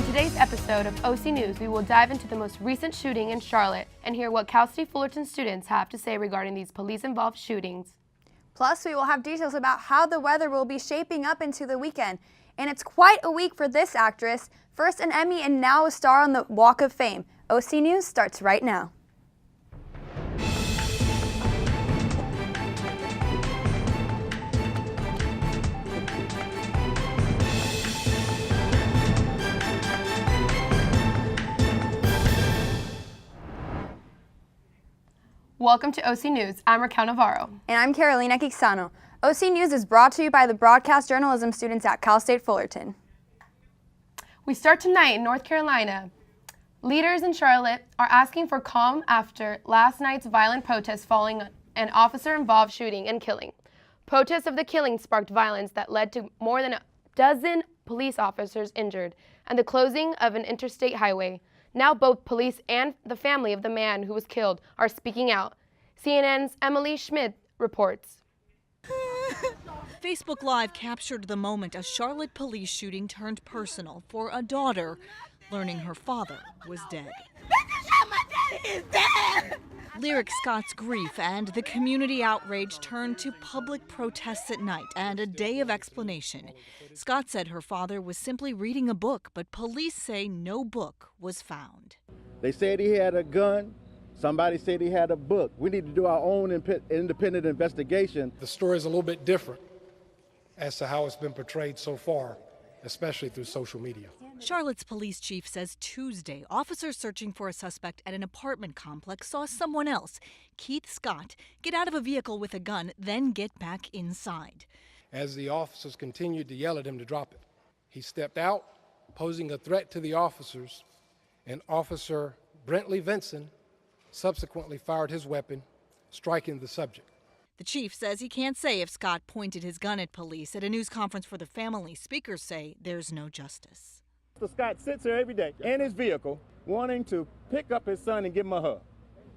On today's episode of OC News, we will dive into the most recent shooting in Charlotte and hear what Cal State Fullerton students have to say regarding these police-involved shootings. Plus, we will have details about how the weather will be shaping up into the weekend. And it's quite a week for this actress, first an Emmy and now a star on the Walk of Fame. OC News starts right now. Welcome to OC News. I'm Raquel Navarro. And I'm Carolina Quixano. OC News is brought to you by the broadcast journalism students at Cal State Fullerton. We start tonight in North Carolina. Leaders in Charlotte are asking for calm after last night's violent protests following an officer-involved shooting and killing. Protests of the killing sparked violence that led to more than a dozen police officers injured and the closing of an interstate highway. Now both police and the family of the man who was killed are speaking out. CNN's Emily Schmidt reports. Facebook Live captured the moment a Charlotte police shooting turned personal for a daughter learning her father was dead. Lyric Scott's grief and the community outrage turned to public protests at night and a day of explanation. Scott said her father was simply reading a book, but police say no book was found. They said he had a gun. Somebody said he had a book. We need to do our own independent investigation. The story is a little bit different as to how it's been portrayed so far, especially through social media. Charlotte's police chief says Tuesday, officers searching for a suspect at an apartment complex saw someone else, Keith Scott, get out of a vehicle with a gun, then get back inside. As the officers continued to yell at him to drop it, he stepped out, posing a threat to the officers, and Officer Brentley Vinson subsequently fired his weapon, striking the subject. The chief says he can't say if Scott pointed his gun at police. At a news conference for the family, speakers say there's no justice. Scott sits here every day in his vehicle wanting to pick up his son and give him a hug.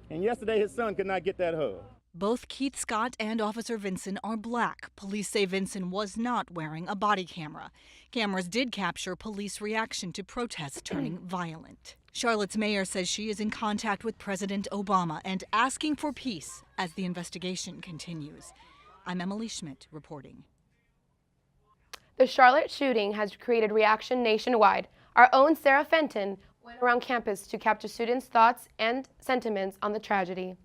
And yesterday his son could not get that hug. Both Keith Scott and Officer Vinson are black. Police say Vinson was not wearing a body camera. Cameras did capture police reaction to protests turning violent. Charlotte's mayor says she is in contact with President Obama and asking for peace as the investigation continues. I'm Emily Schmidt reporting. The Charlotte shooting has created reaction nationwide. Our own Sarah Fenton went around campus to capture students' thoughts and sentiments on the tragedy.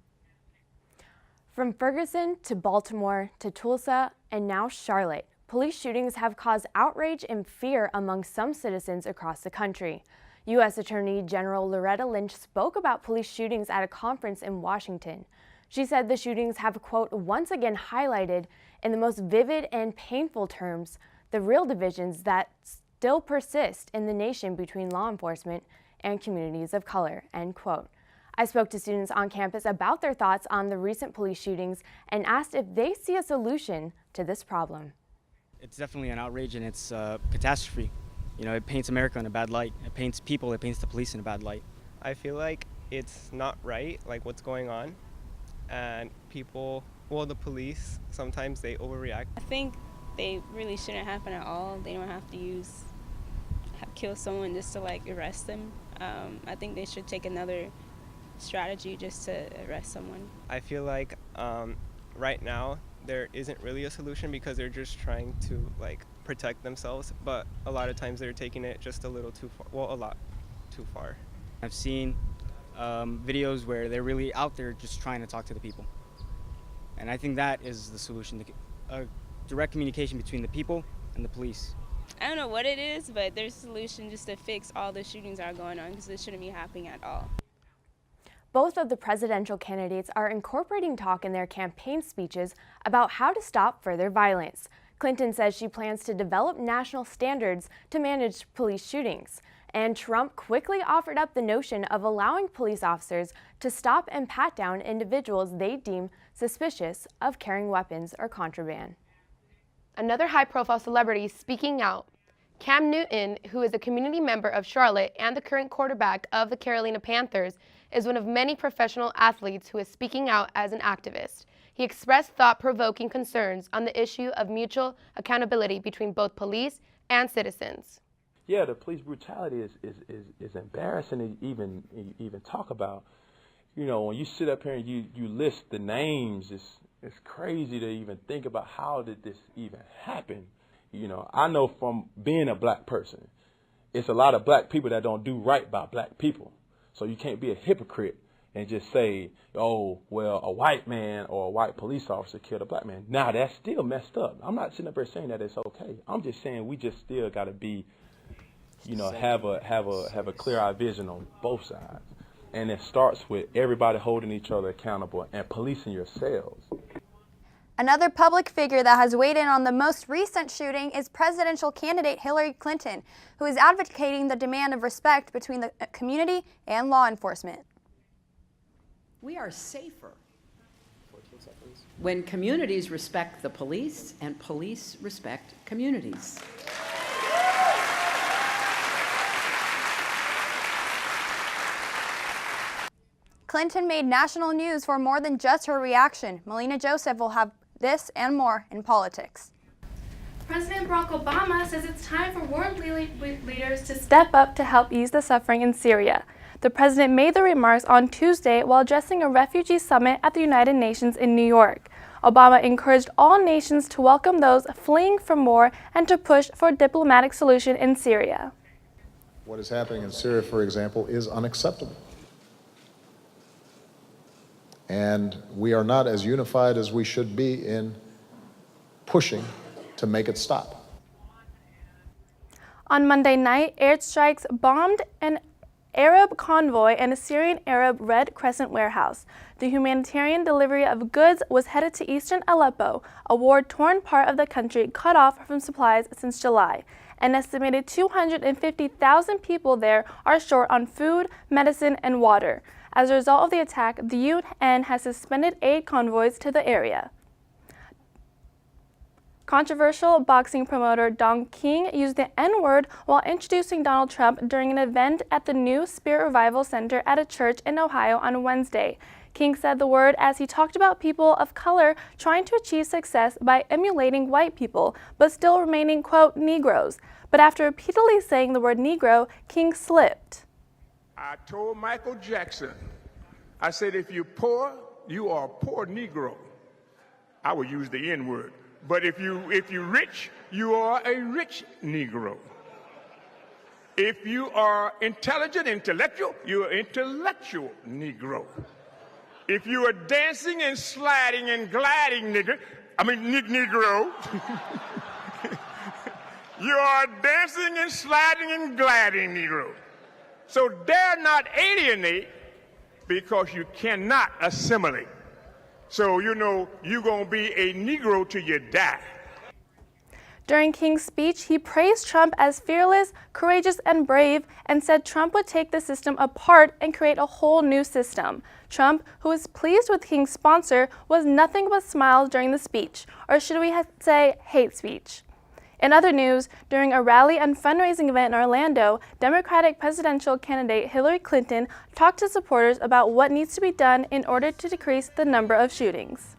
From Ferguson to Baltimore to Tulsa and now Charlotte, police shootings have caused outrage and fear among some citizens across the country. U.S. Attorney General Loretta Lynch spoke about police shootings at a conference in Washington. She said the shootings have, quote, once again highlighted in the most vivid and painful terms the real divisions that still persist in the nation between law enforcement and communities of color, end quote. I spoke to students on campus about their thoughts on the recent police shootings and asked if they see a solution to this problem. It's definitely an outrage and it's a catastrophe. You know, it paints America in a bad light. It paints people, it paints the police in a bad light. I feel like it's not right, like what's going on. And people, well, the police, sometimes they overreact. I think they really shouldn't happen at all. They don't have to kill someone just to like arrest them. I think they should take another strategy just to arrest someone. I feel like right now there isn't really a solution because they're just trying to like protect themselves, but a lot of times they're taking it just a little too far, well, a lot too far. I've seen videos where they're really out there just trying to talk to the people. And I think that is the solution, direct communication between the people and the police. I don't know what it is, but there's a solution just to fix all the shootings that are going on because it shouldn't be happening at all. Both of the presidential candidates are incorporating talk in their campaign speeches about how to stop further violence. Clinton says she plans to develop national standards to manage police shootings. And Trump quickly offered up the notion of allowing police officers to stop and pat down individuals they deem suspicious of carrying weapons or contraband. Another high-profile celebrity speaking out. Cam Newton, who is a community member of Charlotte and the current quarterback of the Carolina Panthers, is one of many professional athletes who is speaking out as an activist. He expressed thought-provoking concerns on the issue of mutual accountability between both police and citizens. yeah, the police brutality is embarrassing to even talk about. You know, when you sit up here and you list the names, it's crazy to even think about how did this even happen. You know, I know from being a black person, it's a lot of black people that don't do right by black people. So you can't be a hypocrite and just say, oh, well, a white man or a white police officer killed a black man. Nah, that's still messed up. I'm not sitting up here saying that it's okay. I'm just saying we just still got to be, you know, have a clear-eyed vision on both sides. And it starts with everybody holding each other accountable and policing yourselves. Another public figure that has weighed in on the most recent shooting is presidential candidate Hillary Clinton, who is advocating the demand of respect between the community and law enforcement. We are safer when communities respect the police and police respect communities. Clinton made national news for more than just her reaction. Melina Joseph will have this and more in politics. President Barack Obama says it's time for world leaders to step up to help ease the suffering in Syria. The president made the remarks on Tuesday while addressing a refugee summit at the United Nations in New York. Obama encouraged all nations to welcome those fleeing from war and to push for a diplomatic solution in Syria. What is happening in Syria, for example, is unacceptable. And we are not as unified as we should be in pushing to make it stop. On Monday night, airstrikes bombed an Arab convoy and a Syrian Arab Red Crescent warehouse. The humanitarian delivery of goods was headed to eastern Aleppo, a war-torn part of the country cut off from supplies since July. An estimated 250,000 people there are short on food, medicine, and water. As a result of the attack, the UN has suspended aid convoys to the area. Controversial boxing promoter Don King used the N-word while introducing Donald Trump during an event at the New Spirit Revival Center at a church in Ohio on Wednesday. King said the word as he talked about people of color trying to achieve success by emulating white people, but still remaining, quote, Negroes. But after repeatedly saying the word Negro, King slipped. I told Michael Jackson, I said, if you're poor, you are a poor Negro. I would use the N-word. But if you're rich, you are a rich Negro. If you are intelligent, intellectual, you're an intellectual Negro. If you are dancing and sliding and gliding Negro, you are dancing and sliding and gliding Negro. So dare not alienate because you cannot assimilate. So, you know, you're going to be a Negro till you die. During King's speech, he praised Trump as fearless, courageous, and brave, and said Trump would take the system apart and create a whole new system. Trump, who was pleased with King's sponsor, was nothing but smiles during the speech, or should we say hate speech. In other news, during a rally and fundraising event in Orlando, Democratic presidential candidate Hillary Clinton talked to supporters about what needs to be done in order to decrease the number of shootings.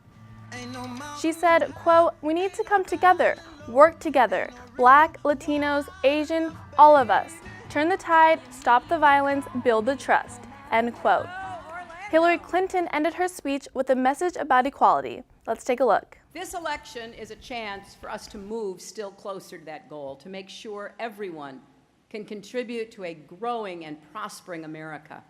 She said, quote, "We need to come together, work together, Black, Latinos, Asian, all of us. Turn the tide, stop the violence, build the trust," end quote. Hillary Clinton ended her speech with a message about equality. Let's take a look. This election is a chance for us to move still closer to that goal, to make sure everyone can contribute to a growing and prospering America.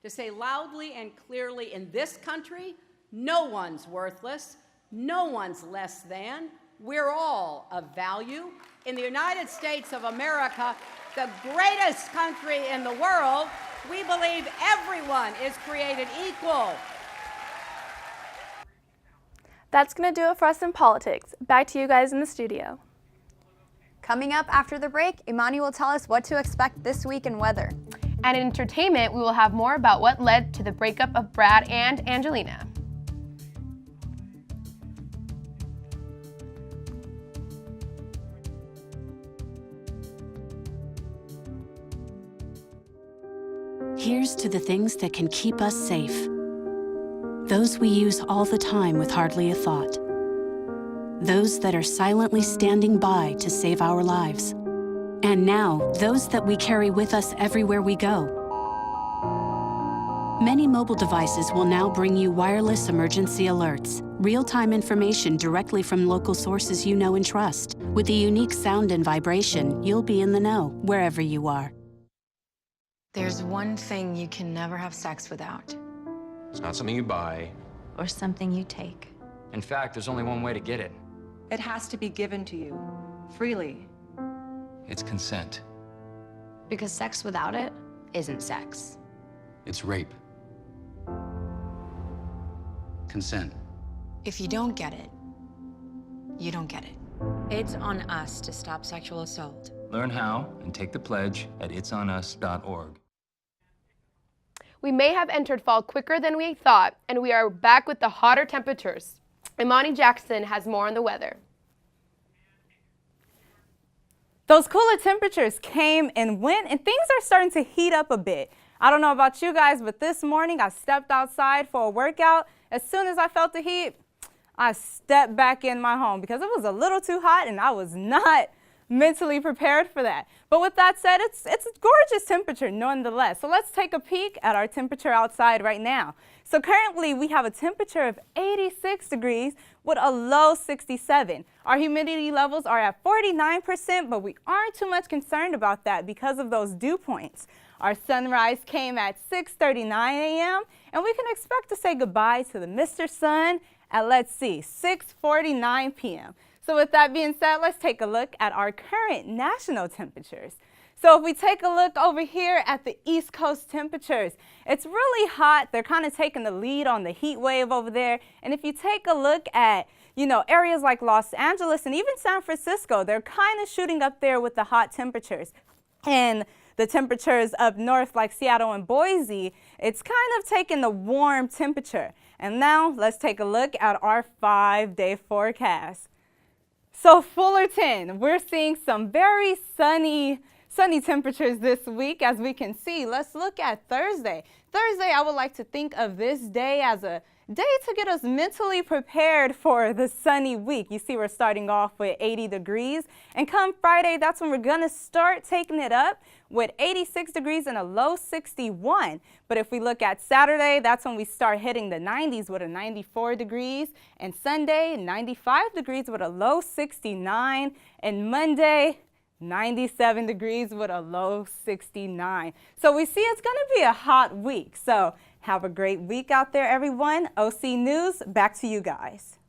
To say loudly and clearly, in this country, no one's worthless, no one's less than, we're all of value. In the United States of America, the greatest country in the world, we believe everyone is created equal. That's going to do it for us in politics. Back to you guys in the studio. Coming up after the break, Imani will tell us what to expect this week in weather. And in entertainment, we will have more about what led to the breakup of Brad and Angelina. Here's to the things that can keep us safe. Those we use all the time with hardly a thought. Those that are silently standing by to save our lives. And now, those that we carry with us everywhere we go. Many mobile devices will now bring you wireless emergency alerts, real-time information directly from local sources you know and trust. With the unique sound and vibration, you'll be in the know, wherever you are. There's one thing you can never have sex without. It's not something you buy. Or something you take. In fact, there's only one way to get it. It has to be given to you, freely. It's consent. Because sex without it isn't sex. It's rape. Consent. If you don't get it, you don't get it. It's on us to stop sexual assault. Learn how and take the pledge at itsonus.org. We may have entered fall quicker than we thought, and we are back with the hotter temperatures. Imani Jackson has more on the weather. Those cooler temperatures came and went, and things are starting to heat up a bit. I don't know about you guys, but this morning I stepped outside for a workout. As soon as I felt the heat, I stepped back in my home because it was a little too hot and I was not mentally prepared for that. But with that said, it's a gorgeous temperature nonetheless. So let's take a peek at our temperature outside right now. So currently we have a temperature of 86 degrees with a low 67. Our humidity levels are at 49%, but we aren't too much concerned about that because of those dew points. Our sunrise came at 6:39 a.m. and we can expect to say goodbye to the Mr. Sun at, let's see, 6:49 p.m. So with that being said, let's take a look at our current national temperatures. So if we take a look over here at the East Coast temperatures, it's really hot. They're kind of taking the lead on the heat wave over there. And if you take a look at, areas like Los Angeles and even San Francisco, they're kind of shooting up there with the hot temperatures. And the temperatures up north like Seattle and Boise, it's kind of taking the warm temperature. And now let's take a look at our 5-day forecast. So Fullerton, we're seeing some very sunny temperatures this week, as we can see. Let's look at Thursday. Thursday, I would like to think of this day as a day to get us mentally prepared for the sunny week. You see, we're starting off with 80 degrees. And come Friday, that's when we're going to start taking it up with 86 degrees and a low 61. But if we look at Saturday, that's when we start hitting the 90s with a 94 degrees. And Sunday, 95 degrees with a low 69. And Monday, 97 degrees with a low 69. So we see it's going to be a hot week. So have a great week out there, everyone. OC News, back to you guys.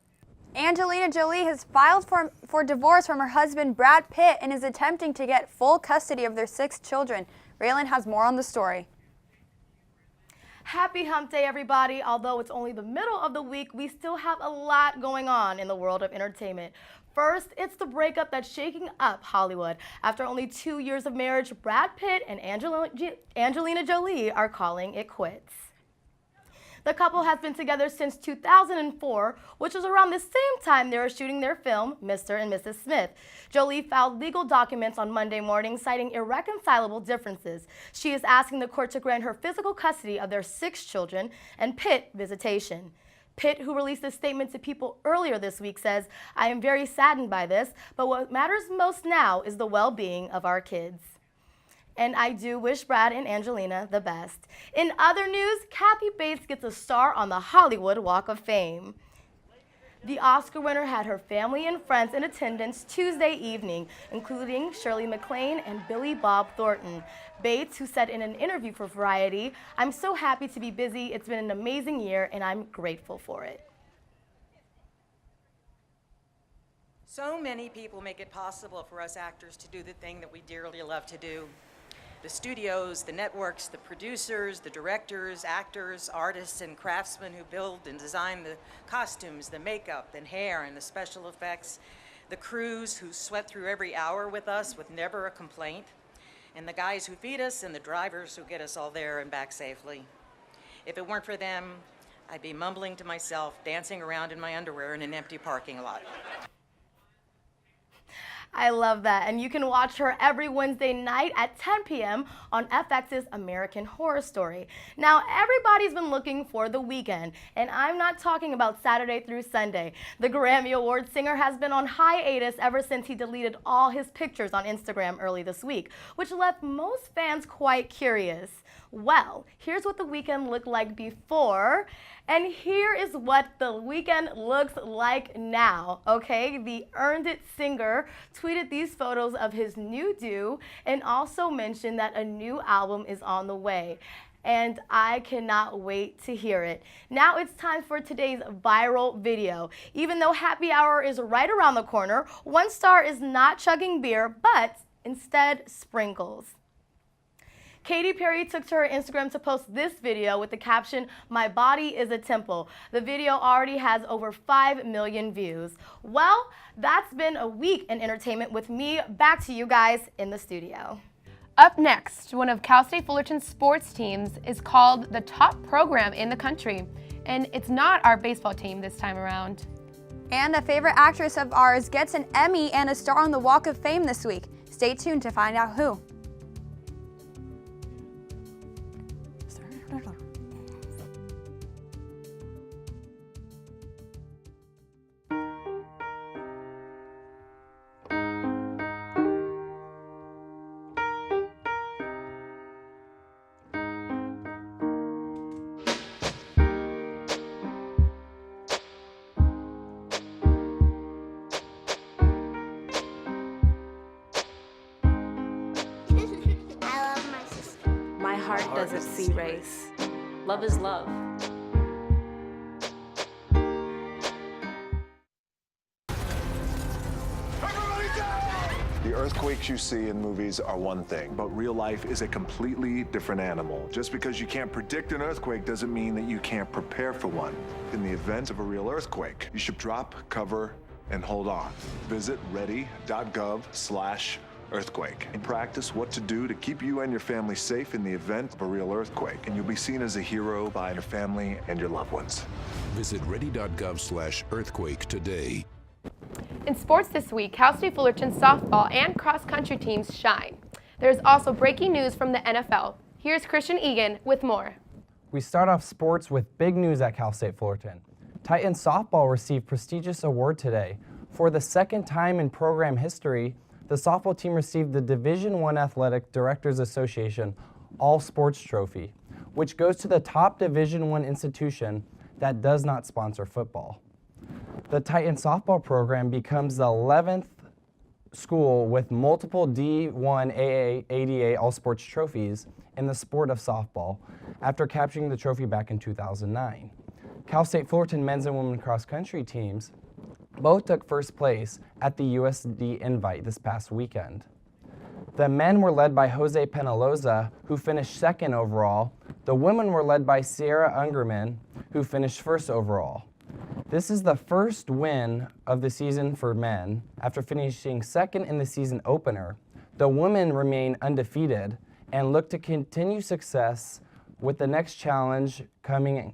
Angelina Jolie has filed for divorce from her husband Brad Pitt and is attempting to get full custody of their 6 children. Raylan has more on the story. Happy Hump Day, everybody. Although it's only the middle of the week, we still have a lot going on in the world of entertainment. First, it's the breakup that's shaking up Hollywood. After only 2 years of marriage, Brad Pitt and Angelina Jolie are calling it quits. The couple has been together since 2004, which was around the same time they were shooting their film, Mr. and Mrs. Smith. Jolie filed legal documents on Monday morning citing irreconcilable differences. She is asking the court to grant her physical custody of their 6 children and Pitt visitation. Pitt, who released a statement to People earlier this week, says, "I am very saddened by this, but what matters most now is the well-being of our kids." And I do wish Brad and Angelina the best. In other news, Kathy Bates gets a star on the Hollywood Walk of Fame. The Oscar winner had her family and friends in attendance Tuesday evening, including Shirley MacLaine and Billy Bob Thornton. Bates, who said in an interview for Variety, "I'm so happy to be busy. It's been an amazing year, and I'm grateful for it." So many people make it possible for us actors to do the thing that we dearly love to do. The studios, the networks, the producers, the directors, actors, artists, and craftsmen who build and design the costumes, the makeup, and hair, and the special effects. The crews who sweat through every hour with us with never a complaint. And the guys who feed us, and the drivers who get us all there and back safely. If it weren't for them, I'd be mumbling to myself, dancing around in my underwear in an empty parking lot. I love that. And you can watch her every Wednesday night at 10 p.m. on FX's American Horror Story. Now, everybody's been looking for The Weeknd, and I'm not talking about Saturday through Sunday. The Grammy Award singer has been on hiatus ever since he deleted all his pictures on Instagram early this week, which left most fans quite curious. Well, here's what The Weeknd looked like before, and here is what The Weeknd looks like now, okay? The Earned It singer tweeted these photos of his new do and also mentioned that a new album is on the way. And I cannot wait to hear it. Now it's time for today's viral video. Even though happy hour is right around the corner, one star is not chugging beer, but instead sprinkles. Katy Perry took to her Instagram to post this video with the caption, "My body is a temple." The video already has over 5 million views. Well, that's been a week in entertainment with me. Back to you guys in the studio. Up next, one of Cal State Fullerton's sports teams is called the top program in the country. And it's not our baseball team this time around. And a favorite actress of ours gets an Emmy and a star on the Walk of Fame this week. Stay tuned to find out who. My heart doesn't see race. Love is love. The earthquakes you see in movies are one thing, but real life is a completely different animal. Just because you can't predict an earthquake doesn't mean that you can't prepare for one. In the event of a real earthquake, you should drop, cover, and hold on. Visit ready.gov/earthquake and practice what to do to keep you and your family safe in the event of a real earthquake. And you'll be seen as a hero by your family and your loved ones. Visit ready.gov/earthquake today. In sports this week, Cal State Fullerton softball and cross-country teams shine. There's also breaking news from the NFL. Here's Christian Egan with more. We start off sports with big news at Cal State Fullerton. Titans softball received prestigious award today. For the second time in program history, the softball team received the Division I Athletic Directors Association All Sports Trophy, which goes to the top Division I institution that does not sponsor football. The Titan softball program becomes the 11th school with multiple D1 AADA All Sports trophies in the sport of softball after capturing the trophy back in 2009. Cal State Fullerton men's and women's cross country teams both took first place at the USD Invite this past weekend. The men were led by Jose Penaloza, who finished second overall. The women were led by Sierra Ungerman, who finished first overall. This is the first win of the season for men after finishing second in the season opener. The women remain undefeated and look to continue success with the next challenge coming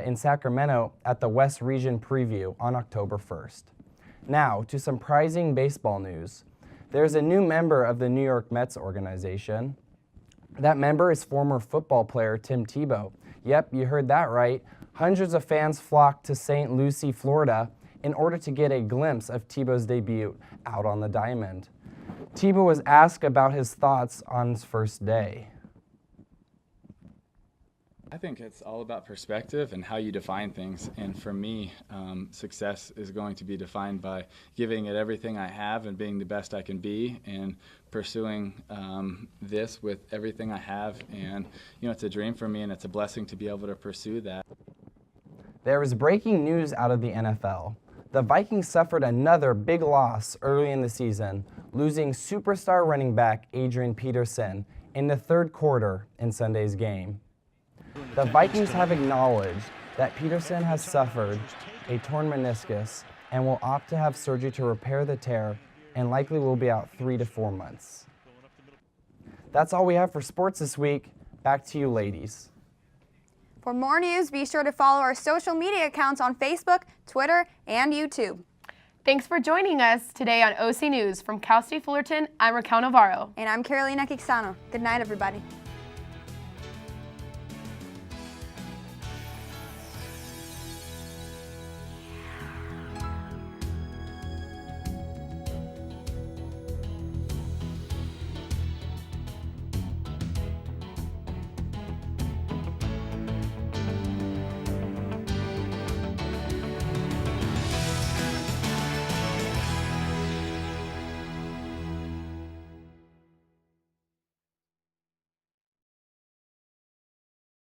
in Sacramento at the West Region Preview on October 1st. Now, to some surprising baseball news. There's a new member of the New York Mets organization. That member is former football player Tim Tebow. Yep, you heard that right. Hundreds of fans flocked to St. Lucie, Florida, in order to get a glimpse of Tebow's debut out on the diamond. Tebow was asked about his thoughts on his first day. I think it's all about perspective and how you define things. And for me, success is going to be defined by giving it everything I have and being the best I can be and pursuing this with everything I have. And, you know, it's a dream for me and it's a blessing to be able to pursue that. There is breaking news out of the NFL. The Vikings suffered another big loss early in the season, losing superstar running back Adrian Peterson in the third quarter in Sunday's game. The Vikings have acknowledged that Peterson has suffered a torn meniscus and will opt to have surgery to repair the tear and likely will be out 3 to 4 months. That's all we have for sports this week. Back to you, ladies. For more news, be sure to follow our social media accounts on Facebook, Twitter, and YouTube. Thanks for joining us today on OC News. From Cal State Fullerton, I'm Raquel Navarro. And I'm Carolina Quixano. Good night, everybody.